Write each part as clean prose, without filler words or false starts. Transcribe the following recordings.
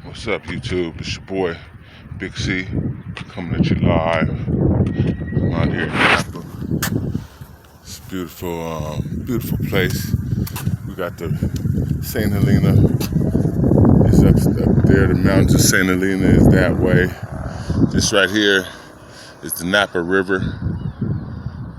What's up, YouTube? It's your boy, Big C, coming at you live. I'm out here in Napa. It's a beautiful place. We got the St. Helena. It's up there. The mountains of St. Helena is that way. This right here is the Napa River.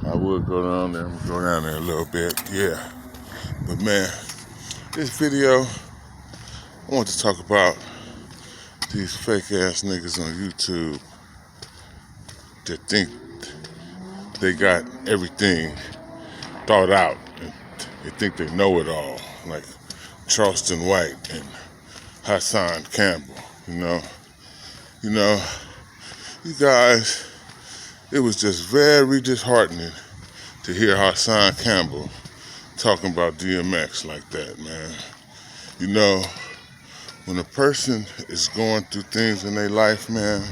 I would go down there. I'm gonna go down there a little bit. Yeah. But man, this video, I want to talk about these fake ass niggas on YouTube that think they got everything thought out and they think they know it all, like Charleston White and Hassan Campbell. You guys, it was just very disheartening to hear Hassan Campbell talking about DMX like that, man. When a person is going through things in their life, man,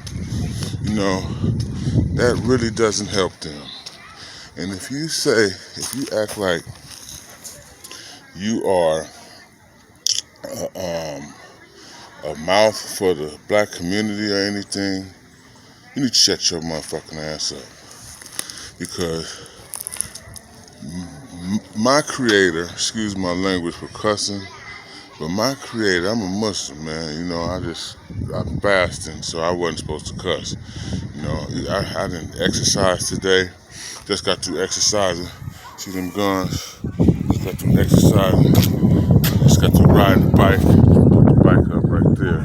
that really doesn't help them. And if you act like you are a mouth for the black community or anything, you need to shut your motherfucking ass up. Because my creator, excuse my language for cussing, but my creator, I'm a Muslim, man. I'm fasting, so I wasn't supposed to cuss. I didn't exercise today. Just got through exercising. See them guns? Just got through exercising. Just got through riding the bike. Put the bike up right there.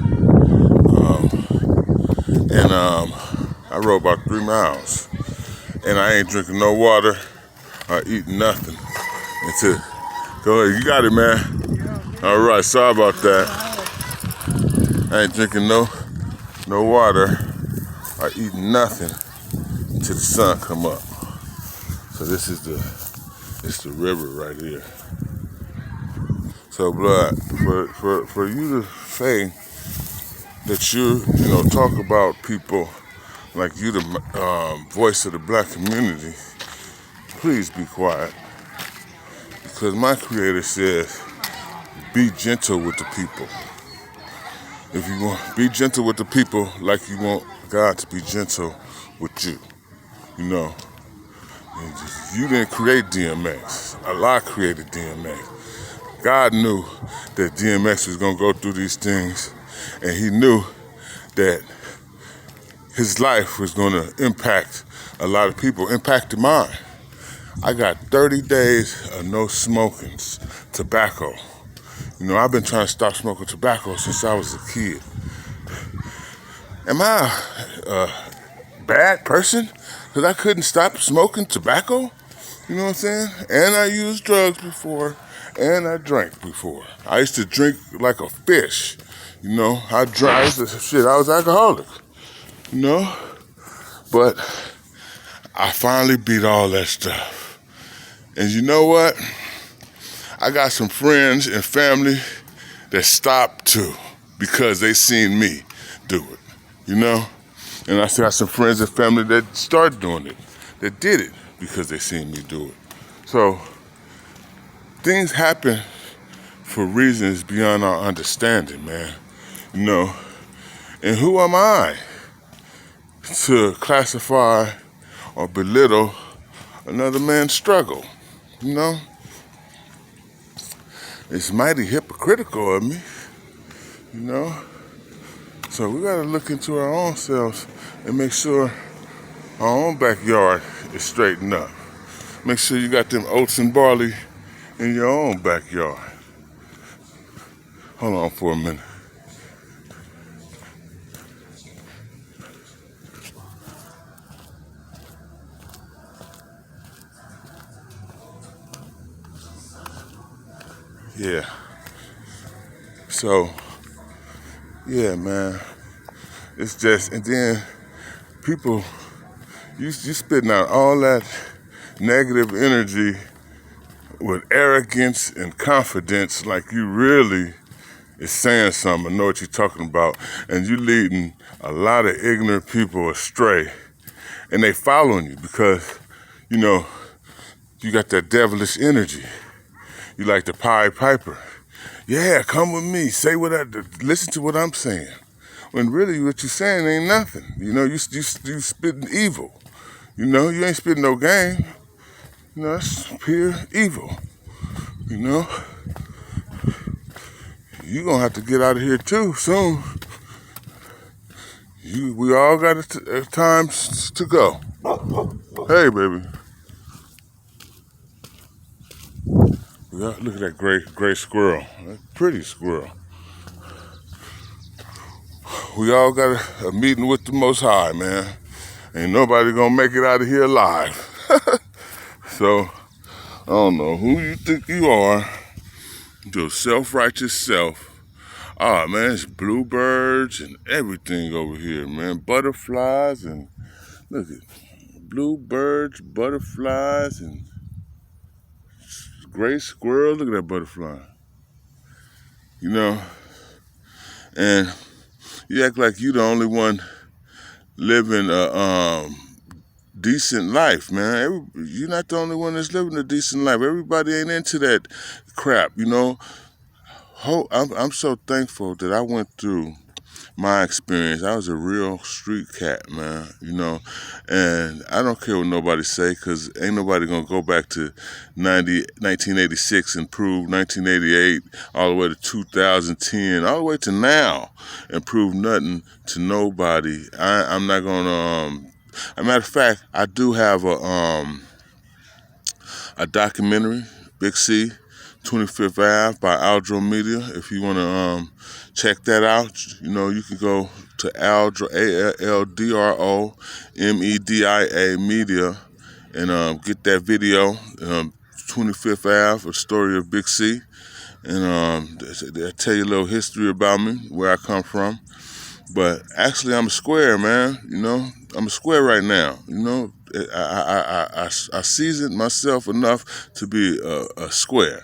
I rode about 3 miles. And I ain't drinking no water or eating nothing. Go ahead, you got it, man. All right, sorry about that. I ain't drinking no water or eating nothing until the sun come up. So it's the river right here. So blood, for you to say that you talk about people like you the voice of the black community, please be quiet. Because my creator says, be gentle with the people. If you want, be gentle with the people like you want God to be gentle with you. You didn't create DMX. Allah created DMX. God knew that DMX was going to go through these things, and he knew that his life was going to impact a lot of people, impacted mine. I got 30 days of no smoking tobacco. I've been trying to stop smoking tobacco since I was a kid. Am I a bad person because I couldn't stop smoking tobacco? You know what I'm saying? And I used drugs before, and I drank before. I used to drink like a fish. I was alcoholic. But I finally beat all that stuff. And you know what? I got some friends and family that stopped too because they seen me do it, And I got some friends and family that started doing it, that did it because they seen me do it. So things happen for reasons beyond our understanding, man. And who am I to classify or belittle another man's struggle? It's mighty hypocritical of me, So we gotta look into our own selves and make sure our own backyard is straightened up. Make sure you got them oats and barley in your own backyard. Hold on for a minute. Yeah. So, yeah, man. It's just, and then people, you spitting out all that negative energy with arrogance and confidence like you really is saying something, know what you're talking about, and you leading a lot of ignorant people astray, and they following you because, you got that devilish energy. You like the Pied Piper. Yeah, come with me. Listen to what I'm saying. When really what you're saying ain't nothing. You know, you spitting evil. You know, you ain't spitting no game. You know, that's pure evil. You know, you gonna have to get out of here too soon. We all got times to go. Hey, baby. Look at that gray squirrel. That pretty squirrel. We all got a meeting with the Most High, man. Ain't nobody gonna make it out of here alive. So, I don't know who you think you are. Your self-righteous self. Ah, man, it's bluebirds and everything over here, man. Butterflies and look at bluebirds, butterflies, and gray squirrel. Look at that butterfly. You know, and you act like you the only one living a decent life, man. You're not the only one that's living a decent life. Everybody ain't into that crap, you know. I'm so thankful that I went through my experience. I was a real street cat, man, you know, and I don't care what nobody say, because ain't nobody going to go back to 1986 and prove 1988 all the way to 2010, all the way to now and prove nothing to nobody. I'm not going to, as a matter of fact, I do have a documentary, Big C, 25th Ave by Aldro Media. If you want to check that out, you know, you can go to Aldro, ALDROMEDIA Media, and get that video, 25th Ave, a story of Big C. And they'll tell you a little history about me, where I come from. But actually, I'm a square, man. You know, I'm a square right now. You know, I seasoned myself enough to be a square.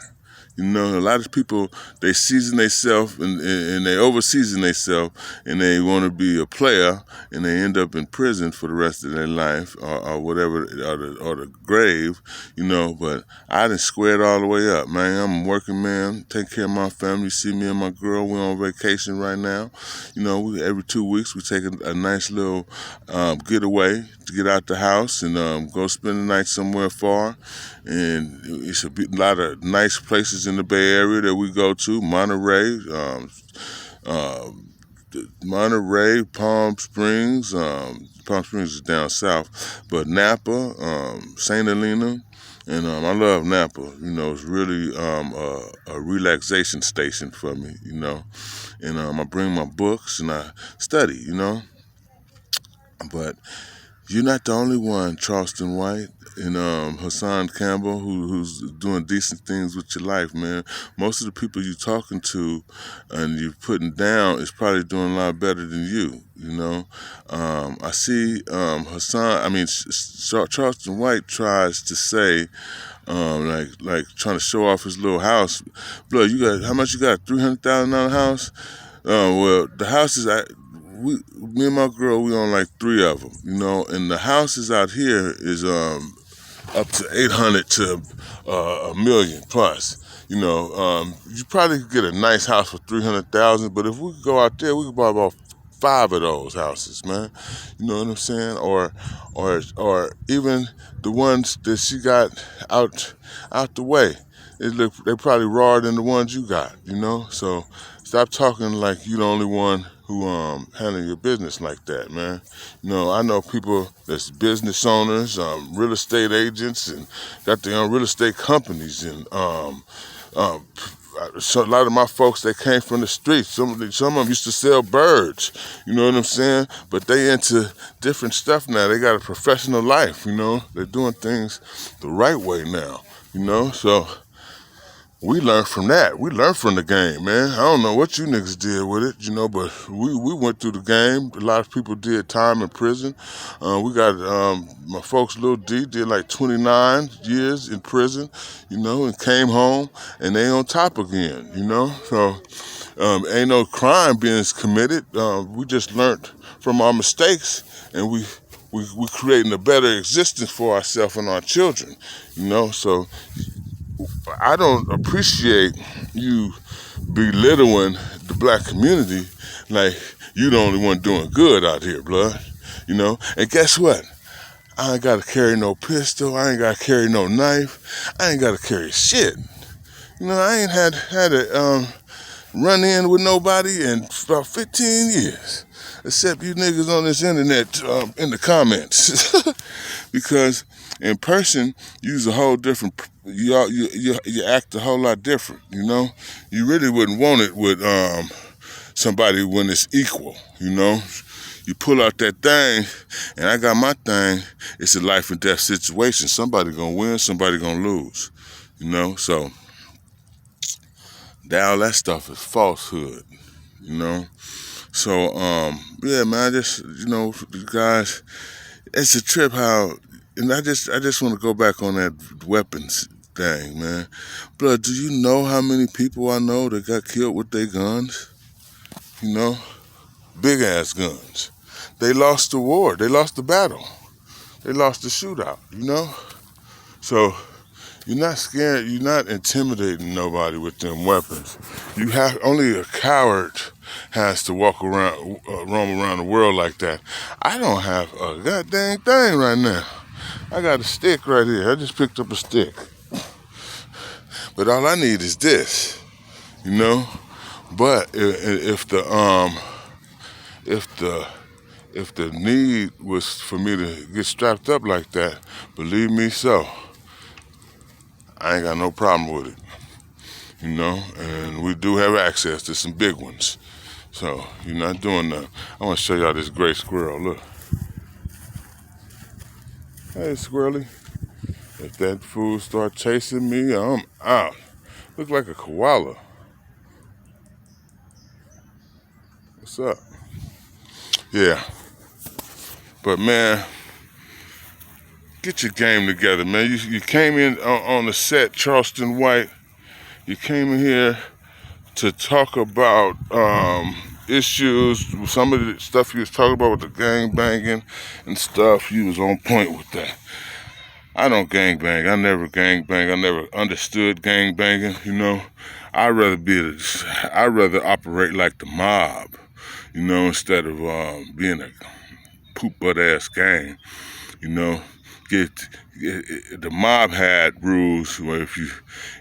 You know, a lot of people, they season themselves and they over season themselves, and they want to be a player, and they end up in prison for the rest of their life, or whatever, or the grave, you know. But I done squared all the way up, man. I'm a working man, take care of my family. You see me and my girl, we're on vacation right now. You know, every 2 weeks we take a nice little getaway to get out the house and go spend the night somewhere far. And it's a lot of nice places in the Bay Area that we go to. Monterey, Palm Springs. Palm Springs is down south, but Napa, St. Helena, and I love Napa. You know, it's really a relaxation station for me. You know, and I bring my books and I study. You know, but you're not the only one, Charleston White and Hassan Campbell, who's doing decent things with your life, man. Most of the people you're talking to and you're putting down is probably doing a lot better than you, you know. I see Charleston White tries to say, like trying to show off his little house. Blood, how much you got? $300,000 house? Well, the house is me and my girl, we own like 3 of them, you know, and the houses out here is up to 800 to $1 million plus. You know, you probably could get a nice house for 300,000, but if we could go out there, we could buy about 5 of those houses, man. You know what I'm saying? Or even the ones that she got out the way. They probably rawer than the ones you got, you know. So stop talking like you the only one who handle your business like that, man. You know, I know people that's business owners, real estate agents, and got their own real estate companies, and so a lot of my folks, they came from the streets. Some of them used to sell birds, you know what I'm saying? But they into different stuff now. They got a professional life, you know. They're doing things the right way now, you know. So we learned from that. We learned from the game, man. I don't know what you niggas did with it, you know, but we went through the game. A lot of people did time in prison. We got my folks, Lil D, did like 29 years in prison, you know, and came home, and they on top again, you know. So ain't no crime being committed. We just learned from our mistakes, and we creating a better existence for ourselves and our children, you know. So I don't appreciate you belittling the black community like you the only one doing good out here, blood. And guess what? I ain't gotta carry no pistol, I ain't gotta carry no knife, I ain't gotta carry shit. I ain't had a run in with nobody in about 15 years. Except you niggas on this internet in the comments. Because in person, you's a whole different, you act a whole lot different, You really wouldn't want it with somebody when it's equal, You pull out that thing, and I got my thing, it's a life and death situation. Somebody gonna win, somebody gonna lose, So all that stuff is falsehood, So, yeah, man, I just, you guys, it's a trip how, and I just want to go back on that weapons thing, man. Blood, do you know how many people I know that got killed with their guns? Big ass guns. They lost the war. They lost the battle. They lost the shootout, So you're not scared. You're not intimidating nobody with them weapons. Only a coward has to walk around, roam around the world like that. I don't have a goddamn thing right now. I got a stick right here. I just picked up a stick. But all I need is this, But if the need was for me to get strapped up like that, believe me, so I ain't got no problem with it, And we do have access to some big ones, so you're not doing nothing. I want to show y'all this gray squirrel. Look, hey squirrely, if that fool start chasing me, I'm out. Look like a koala. What's up? Yeah. But man, get your game together, man. You came in on the set, Charleston White. You came in here to talk about issues, some of the stuff you was talking about with the gang banging and stuff. You was on point with that. I don't gang bang. I never gang bang. I never understood gang banging. I'd rather operate like the mob. Instead of being a poop butt ass gang. The mob had rules where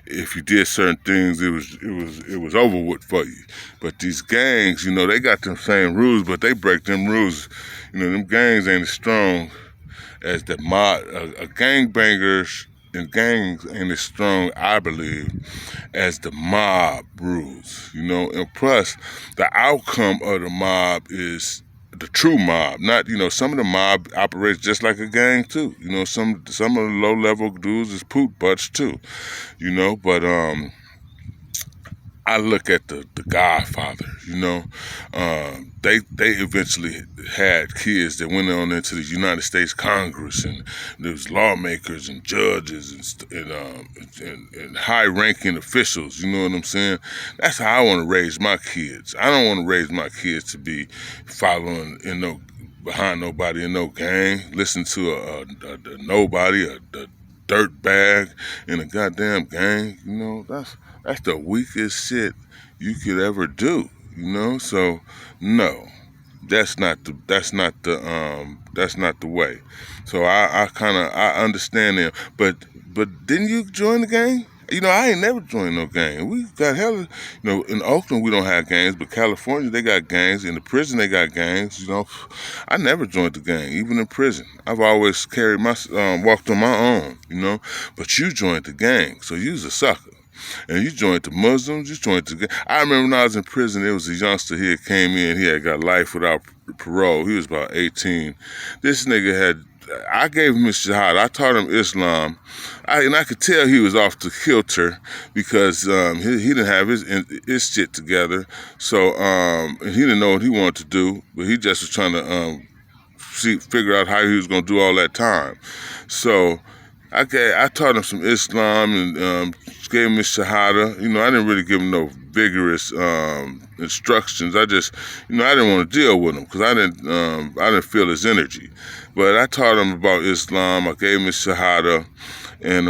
if you did certain things, it was over with for you. But these gangs, they got them same rules, but they break them rules. Them gangs ain't as strong as the mob. Gangbangers and gangs ain't as strong, I believe, as the mob rules. And plus, the outcome of the mob is the true mob. Not, some of the mob operates just like a gang too. Some of the low level dudes is poop butts too. But I look at the Godfather. They eventually had kids that went on into the United States Congress, and there was lawmakers and judges and high-ranking officials. You know what I'm saying? That's how I want to raise my kids. I don't want to raise my kids to be following behind nobody in no gang, listen to a nobody, a dirtbag in a goddamn gang. That's the weakest shit you could ever do. So no, that's not the way. So I understand them, but didn't you join the gang? I ain't never joined no gang. We got hella, in Oakland we don't have gangs, but California they got gangs. In the prison they got gangs. I never joined the gang, even in prison. I've always carried walked on my own. But you joined the gang, so you's a sucker. And you joined the Muslims, you joined the gang. I remember when I was in prison, there was a youngster here came in, he had got life without parole. He was about 18. This nigga I gave him his shahada. I taught him Islam. And I could tell he was off the kilter because he didn't have his shit together. So he didn't know what he wanted to do, but he just was trying to figure out how he was going to do all that time. So I taught him some Islam and gave him his shahada. I didn't really give him no vigorous instructions. I just, I didn't want to deal with him because I didn't feel his energy. But I taught him about Islam. I gave him his Shahada, and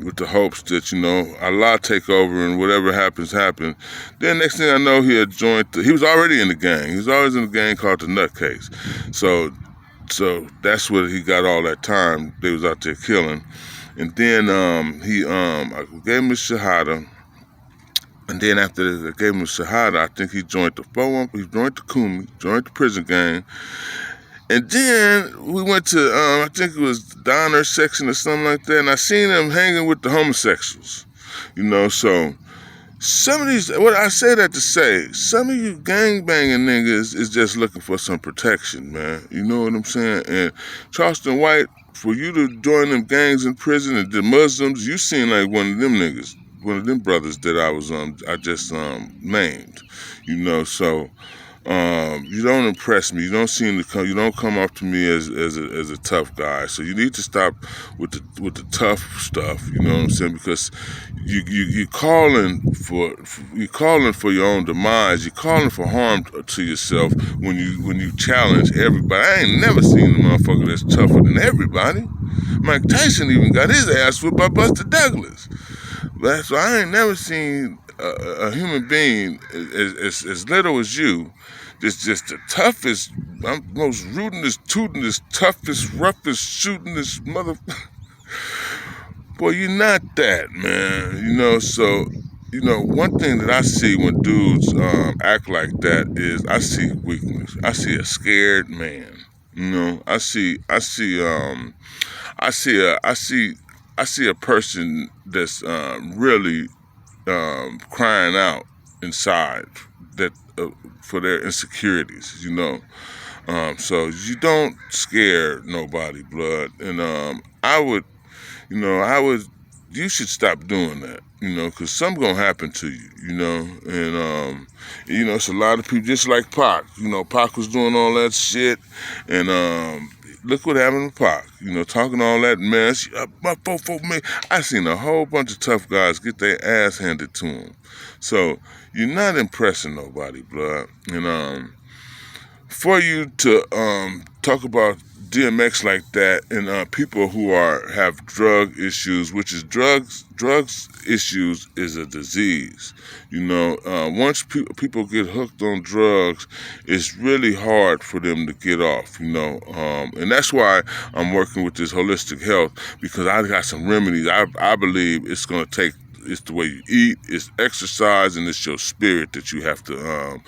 with the hopes that, Allah take over and whatever happens, happens. Then next thing I know, he had joined, he was already in the gang. He was always in the gang called the Nutcase. So that's what he got all that time. They was out there killing. And then I gave him his Shahada. And then after I gave him his Shahada, I think he joined the he joined the Kumi, joined the prison gang. And then we went to, I think it was Donner section or something like that, and I seen him hanging with the homosexuals, so some of these, what I say that to say, some of you gangbanging niggas is just looking for some protection, man. You know what I'm saying? And Charleston White, for you to join them gangs in prison and the Muslims, you seem like one of them niggas, one of them brothers that I just named, so you don't impress me. You don't you don't come off to me as a tough guy. So you need to stop with the tough stuff. You know what I'm saying? Because you calling for your own demise. You're calling for harm to yourself when you challenge everybody. I ain't never seen a motherfucker that's tougher than everybody. Mike Tyson even got his ass whipped by Buster Douglas. So I ain't never seen a human being as little as you, just the toughest, most rootinest, tootinest, toughest, roughest, shootingest mother. Boy, you're not that, man. So, one thing that I see when dudes act like that is I see weakness. I see a scared man. I see a person that's really crying out inside that for their insecurities, so you don't scare nobody, blood. And you should stop doing that, because something's gonna happen to you, and it's a lot of people just like Pac. Pac was doing all that shit, and look what happened to Pac, talking all that mess. My fofo man. I seen a whole bunch of tough guys get their ass handed to them. So you're not impressing nobody, blood. And for you to talk about DMX like that, and people who have drug issues, which is drugs issues is a disease. Once people get hooked on drugs, it's really hard for them to get off. And that's why I'm working with this holistic health, because I got some remedies. I believe it's gonna take. It's the way you eat, it's exercise, and it's your spirit that you have to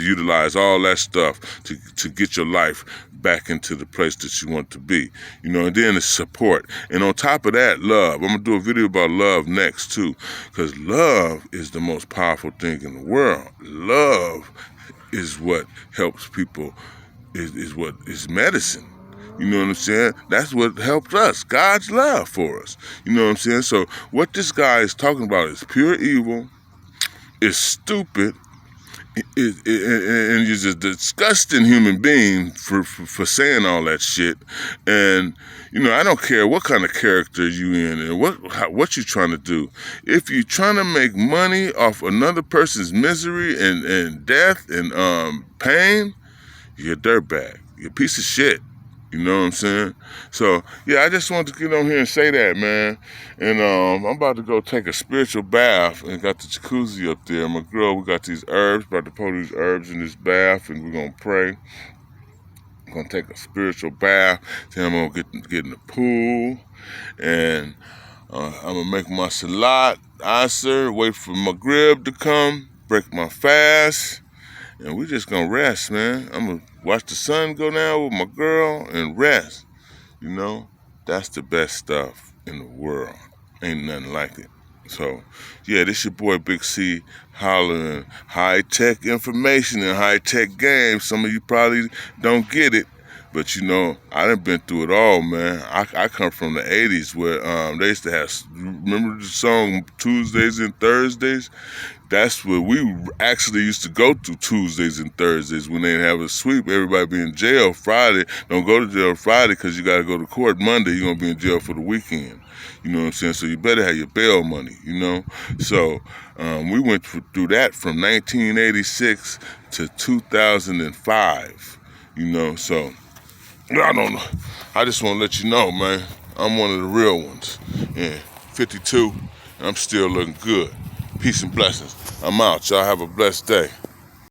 utilize all that stuff to get your life back into the place that you want to be. And then it's support. And on top of that, love. I'm gonna do a video about love next too, because love is the most powerful thing in the world. Love is what helps people, is what is medicine. You know what I'm saying? That's what helped us. God's love for us. You know what I'm saying? So what this guy is talking about is pure evil. It's stupid. And you're just a disgusting human being for saying all that shit. And, I don't care what kind of character you in and what you trying to do. If you're trying to make money off another person's misery and death and pain, you're a dirtbag. You're a piece of shit. You know what I'm saying? So, yeah, I just wanted to get on here and say that, man. And I'm about to go take a spiritual bath, and got the jacuzzi up there. My girl, we got these herbs, about to pour these herbs in this bath, and we're going to pray. I'm going to take a spiritual bath. Then I'm going to get in the pool, and I'm going to make my salat, asr, wait for my Maghrib to come, break my fast. And we just gonna rest, man. I'm gonna watch the sun go down with my girl and rest. That's the best stuff in the world. Ain't nothing like it. So, yeah, this your boy Big C hollering high-tech information and high-tech games. Some of you probably don't get it, but I done been through it all, man. I come from the 80s where they used to have, remember the song Tuesdays and Thursdays? that's where we actually used to go to Tuesdays and Thursdays when they'd have a sweep. Everybody be in jail Friday. Don't go to jail Friday because you got to go to court Monday. You're going to be in jail for the weekend. You know what I'm saying? So you better have your bail money, you know? So we went through that from 1986 to 2005, you know? So I don't know. I just want to let you know, man, I'm one of the real ones. Yeah, 52, and I'm still looking good. Peace and blessings. I'm out. Y'all have a blessed day.